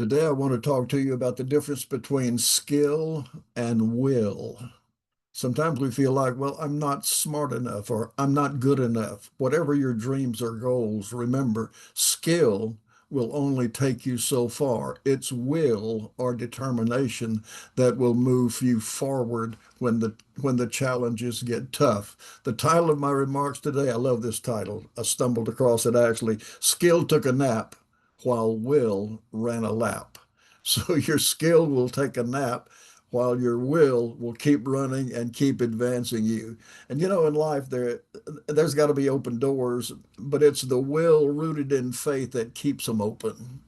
Today, I want to talk to you about the difference between skill and will. Sometimes we feel like, well, I'm not smart enough or I'm not good enough. Whatever your dreams or goals, remember, skill will only take you so far. It's will or determination that will move you forward when the challenges get tough. The title of my remarks today, I love this title. I stumbled across it actually. Skill took a nap while will ran a lap. So your skill will take a nap while your will keep running and keep advancing you. And in life there's got to be open doors, but it's the will rooted in faith that keeps them open.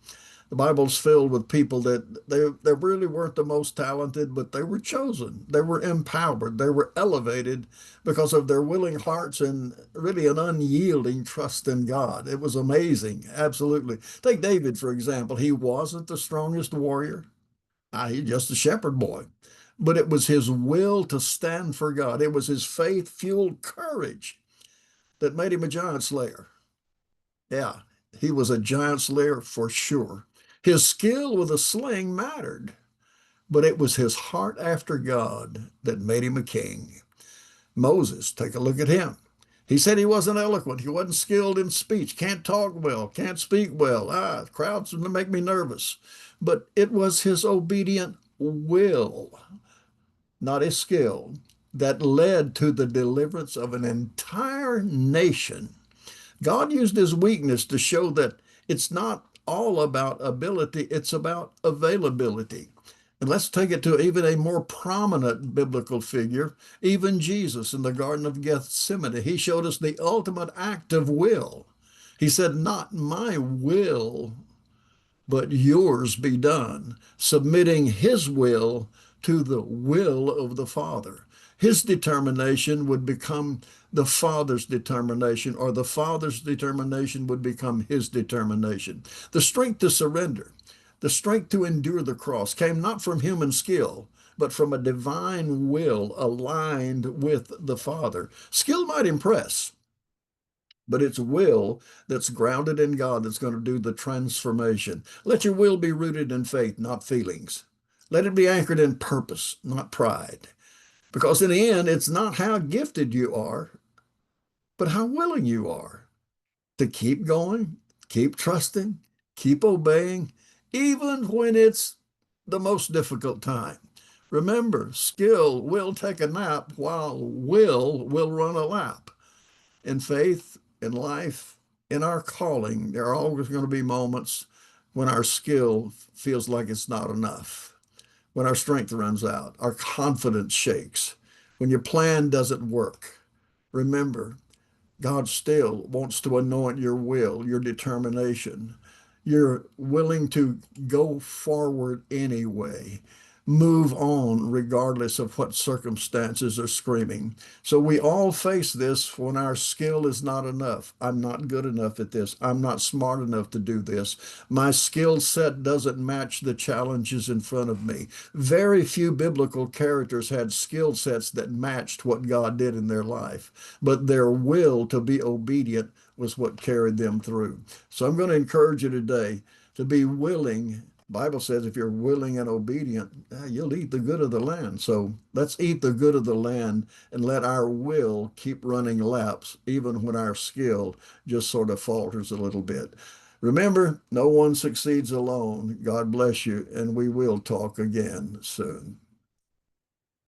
The Bible's filled with people that they really weren't the most talented, but they were chosen. They were empowered. They were elevated because of their willing hearts and really an unyielding trust in God. It was amazing. Absolutely. Take David, for example. He wasn't the strongest warrior. He's just a shepherd boy. But it was his will to stand for God. It was his faith-fueled courage that made him a giant slayer. Yeah, he was a giant slayer for sure. His skill with a sling mattered, but it was his heart after God that made him a king. Moses, take a look at him. He said he wasn't eloquent. He wasn't skilled in speech, can't talk well, can't speak well. Crowds make me nervous. But it was his obedient will, not his skill, that led to the deliverance of an entire nation. God used his weakness to show that it's not all about ability, it's about availability. And let's take it to even a more prominent biblical figure, even Jesus in the Garden of Gethsemane. He showed us the ultimate act of will. He said, "Not my will, but yours be done," submitting his will to the will of the Father. His determination would become the Father's determination, or the Father's determination would become his determination. The strength to surrender, the strength to endure the cross came not from human skill, but from a divine will aligned with the Father. Skill might impress, but it's will that's grounded in God that's going to do the transformation. Let your will be rooted in faith, not feelings. Let it be anchored in purpose, not pride. Because in the end, it's not how gifted you are, but how willing you are to keep going, keep trusting, keep obeying, even when it's the most difficult time. Remember, skill will take a nap while will run a lap. In faith, in life, in our calling, there are always going to be moments when our skill feels like it's not enough, when our strength runs out, our confidence shakes, when your plan doesn't work. Remember, God still wants to anoint your will, your determination. You're willing to go forward anyway, move on regardless of what circumstances are screaming. So we all face this when our skill is not enough. I'm not good enough at this. I'm not smart enough to do this. My skill set doesn't match the challenges in front of me. Very few biblical characters had skill sets that matched what God did in their life, but their will to be obedient was what carried them through. So I'm going to encourage you today to be willing. Bible says if you're willing and obedient, you'll eat the good of the land. So let's eat the good of the land and let our will keep running laps, even when our skill just sort of falters a little bit. Remember, no one succeeds alone. God bless you, and we will talk again soon.